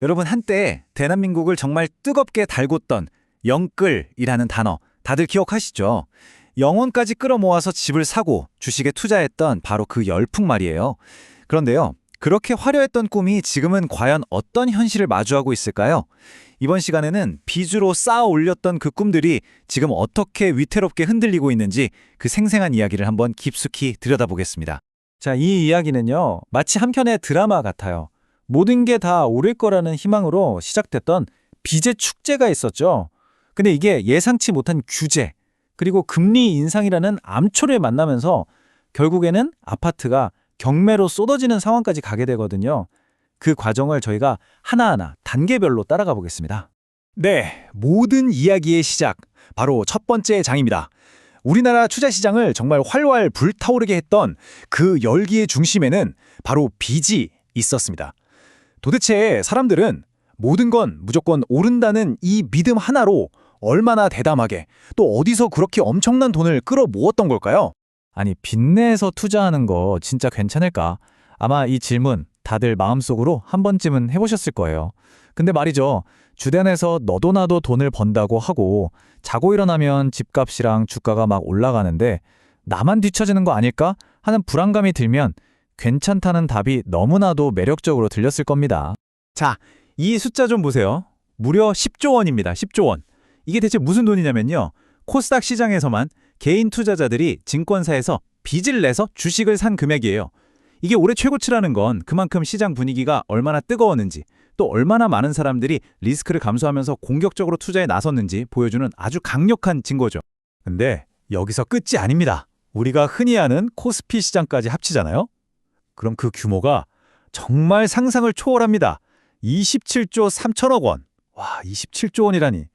여러분, 한때 대한민국을 정말 뜨겁게 달궜던 영끌이라는 단어 다들 기억하시죠? 영혼까지 끌어모아서 집을 사고 주식에 투자했던 바로 그 열풍 말이에요. 그런데요, 그렇게 화려했던 꿈이 지금은 과연 어떤 현실을 마주하고 있을까요? 이번 시간에는 빚으로 쌓아 올렸던 그 꿈들이 지금 어떻게 위태롭게 흔들리고 있는지 그 생생한 이야기를 한번 깊숙이 들여다보겠습니다. 자, 이 이야기는요, 마치 한 편의 드라마 같아요. 모든 게 다 오를 거라는 희망으로 시작됐던 빚의 축제가 있었죠. 근데 이게 예상치 못한 규제, 그리고 금리 인상이라는 암초를 만나면서 결국에는 아파트가 경매로 쏟아지는 상황까지 가게 되거든요. 그 과정을 저희가 하나하나 단계별로 따라가 보겠습니다. 네, 모든 이야기의 시작, 바로 첫 번째 장입니다. 우리나라 투자 시장을 정말 활활 불타오르게 했던 그 열기의 중심에는 바로 빚이 있었습니다. 도대체 사람들은 모든 건 무조건 오른다는 이 믿음 하나로 얼마나 대담하게, 또 어디서 그렇게 엄청난 돈을 끌어모았던 걸까요? 아니, 빚내서 투자하는 거 진짜 괜찮을까? 아마 이 질문 다들 마음속으로 한 번쯤은 해보셨을 거예요. 근데 말이죠. 주변에서 너도 나도 돈을 번다고 하고 자고 일어나면 집값이랑 주가가 막 올라가는데 나만 뒤처지는 거 아닐까 하는 불안감이 들면 괜찮다는 답이 너무나도 매력적으로 들렸을 겁니다. 자, 이 숫자 좀 보세요. 무려 10조 원입니다. 10조 원. 이게 대체 무슨 돈이냐면요, 코스닥 시장에서만 개인 투자자들이 증권사에서 빚을 내서 주식을 산 금액이에요. 이게 올해 최고치라는 건 그만큼 시장 분위기가 얼마나 뜨거웠는지, 또 얼마나 많은 사람들이 리스크를 감수하면서 공격적으로 투자에 나섰는지 보여주는 아주 강력한 증거죠. 근데 여기서 끝이 아닙니다. 우리가 흔히 아는 코스피 시장까지 합치잖아요? 그럼 그 규모가 정말 상상을 초월합니다. 27조 3천억 원. 와, 27조 원이라니.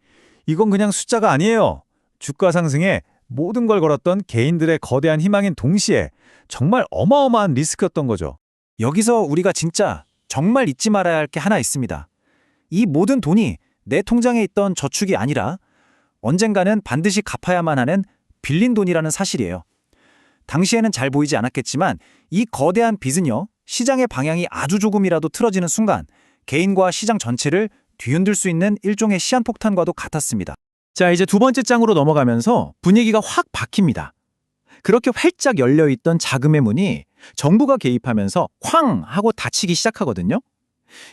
이건 그냥 숫자가 아니에요. 주가 상승에 모든 걸 걸었던 개인들의 거대한 희망인 동시에 정말 어마어마한 리스크였던 거죠. 여기서 우리가 진짜 정말 잊지 말아야 할 게 하나 있습니다. 이 모든 돈이 내 통장에 있던 저축이 아니라 언젠가는 반드시 갚아야만 하는 빌린 돈이라는 사실이에요. 당시에는 잘 보이지 않았겠지만 이 거대한 빚은요, 시장의 방향이 아주 조금이라도 틀어지는 순간 개인과 시장 전체를 뒤흔들 수 있는 일종의 시한폭탄과도 같았습니다. 자, 이제 두 번째 장으로 넘어가면서 분위기가 확 바뀝니다. 그렇게 활짝 열려있던 자금의 문이 정부가 개입하면서 쾅 하고 닫히기 시작하거든요.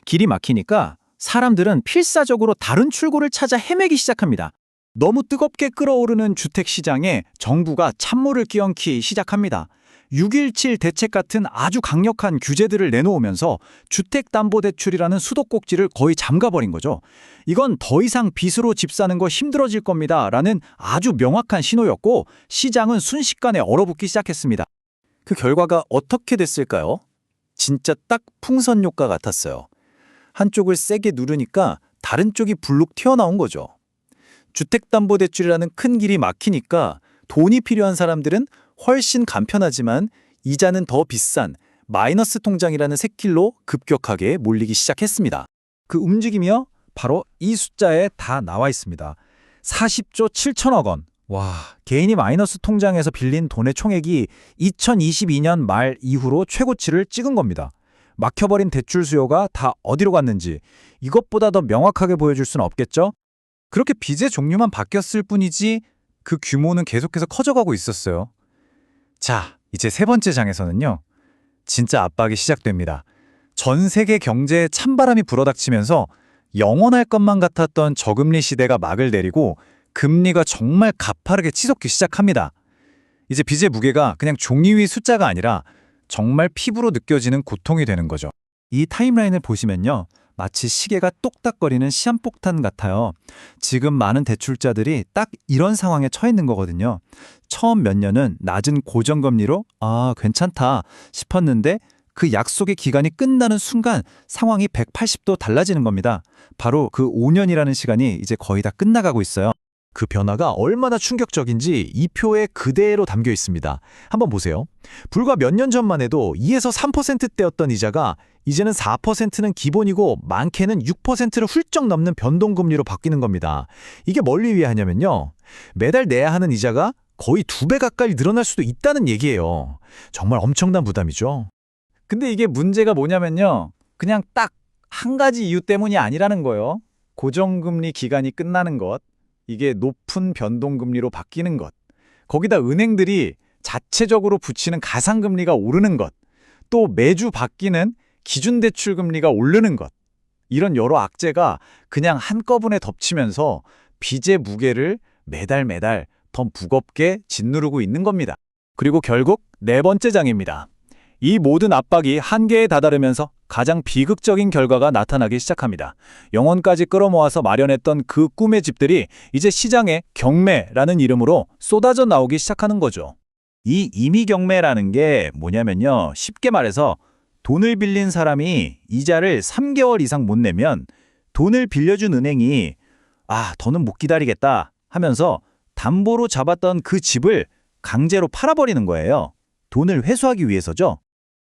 길이 막히니까 사람들은 필사적으로 다른 출구를 찾아 헤매기 시작합니다. 너무 뜨겁게 끓어오르는 주택시장에 정부가 찬물을 끼얹기 시작합니다. 6.17 대책 같은 아주 강력한 규제들을 내놓으면서 주택담보대출이라는 수도꼭지를 거의 잠가버린 거죠. 이건 더 이상 빚으로 집 사는 거 힘들어질 겁니다 라는 아주 명확한 신호였고, 시장은 순식간에 얼어붙기 시작했습니다. 그 결과가 어떻게 됐을까요? 진짜 딱 풍선 효과 같았어요. 한쪽을 세게 누르니까 다른 쪽이 불룩 튀어나온 거죠. 주택담보대출이라는 큰 길이 막히니까 돈이 필요한 사람들은 훨씬 간편하지만 이자는 더 비싼 마이너스 통장이라는 샛길로 급격하게 몰리기 시작했습니다. 그 움직임이요, 바로 이 숫자에 다 나와 있습니다. 40조 7천억 원. 와, 개인이 마이너스 통장에서 빌린 돈의 총액이 2022년 말 이후로 최고치를 찍은 겁니다. 막혀버린 대출 수요가 다 어디로 갔는지 이것보다 더 명확하게 보여줄 수는 없겠죠? 그렇게 빚의 종류만 바뀌었을 뿐이지 그 규모는 계속해서 커져가고 있었어요. 자, 이제 세 번째 장에서는요, 진짜 압박이 시작됩니다. 전 세계 경제에 찬바람이 불어닥치면서 영원할 것만 같았던 저금리 시대가 막을 내리고 금리가 정말 가파르게 치솟기 시작합니다. 이제 빚의 무게가 그냥 종이 위 숫자가 아니라 정말 피부로 느껴지는 고통이 되는 거죠. 이 타임라인을 보시면요, 마치 시계가 똑딱거리는 시한폭탄 같아요. 지금 많은 대출자들이 딱 이런 상황에 처해 있는 거거든요. 처음 몇 년은 낮은 고정금리로 괜찮다 싶었는데 그 약속의 기간이 끝나는 순간 상황이 180도 달라지는 겁니다. 바로 그 5년이라는 시간이 이제 거의 다 끝나가고 있어요. 그 변화가 얼마나 충격적인지 이 표에 그대로 담겨 있습니다. 한번 보세요. 불과 몇 년 전만 해도 2에서 3%대였던 이자가 이제는 4%는 기본이고 많게는 6%를 훌쩍 넘는 변동금리로 바뀌는 겁니다. 이게 뭘 의미하냐면요, 매달 내야 하는 이자가 거의 2배 가까이 늘어날 수도 있다는 얘기예요. 정말 엄청난 부담이죠. 근데 이게 문제가 뭐냐면요, 그냥 딱 한 가지 이유 때문이 아니라는 거예요. 고정금리 기간이 끝나는 것, 이게 높은 변동금리로 바뀌는 것, 거기다 은행들이 자체적으로 붙이는 가상금리가 오르는 것, 또 매주 바뀌는 기준대출금리가 오르는 것, 이런 여러 악재가 그냥 한꺼번에 덮치면서 빚의 무게를 매달 더 무겁게 짓누르고 있는 겁니다. 그리고 결국 네 번째 장입니다. 이 모든 압박이 한계에 다다르면서 가장 비극적인 결과가 나타나기 시작합니다. 영혼까지 끌어모아서 마련했던 그 꿈의 집들이 이제 시장에 경매라는 이름으로 쏟아져 나오기 시작하는 거죠. 이 임의경매라는 게 뭐냐면요. 쉽게 말해서 돈을 빌린 사람이 이자를 3개월 이상 못 내면 돈을 빌려준 은행이 더는 못 기다리겠다 하면서 담보로 잡았던 그 집을 강제로 팔아버리는 거예요. 돈을 회수하기 위해서죠.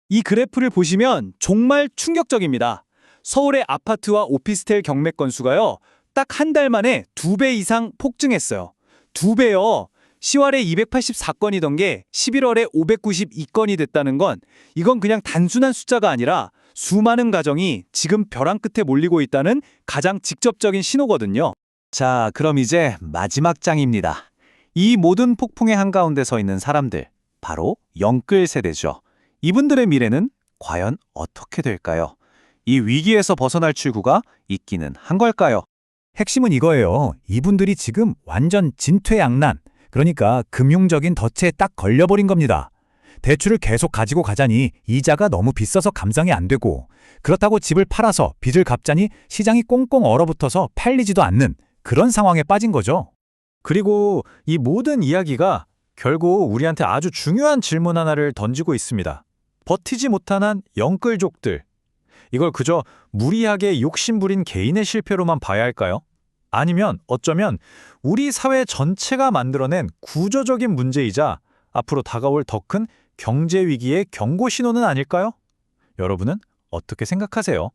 이 그래프를 보시면 정말 충격적입니다. 서울의 아파트와 오피스텔 경매 건수가요, 딱 한 달 만에 2배 이상 폭증했어요. 2배요. 10월에 284건이던 게 11월에 592건이 됐다는 건 이건 그냥 단순한 숫자가 아니라 수많은 가정이 지금 벼랑 끝에 몰리고 있다는 가장 직접적인 신호거든요. 자, 그럼 이제 마지막 장입니다. 이 모든 폭풍의 한가운데 서 있는 사람들, 바로 영끌 세대죠. 이분들의 미래는 과연 어떻게 될까요? 이 위기에서 벗어날 출구가 있기는 한 걸까요? 핵심은 이거예요. 이분들이 지금 완전 진퇴양난, 그러니까 금융적인 덫에 딱 걸려버린 겁니다. 대출을 계속 가지고 가자니 이자가 너무 비싸서 감당이 안 되고, 그렇다고 집을 팔아서 빚을 갚자니 시장이 꽁꽁 얼어붙어서 팔리지도 않는 그런 상황에 빠진 거죠. 그리고 이 모든 이야기가 결국 우리한테 아주 중요한 질문 하나를 던지고 있습니다. 버티지 못한 영끌족들. 이걸 그저 무리하게 욕심부린 개인의 실패로만 봐야 할까요? 아니면 어쩌면 우리 사회 전체가 만들어낸 구조적인 문제이자 앞으로 다가올 더 큰 경제 위기의 경고 신호는 아닐까요? 여러분은 어떻게 생각하세요?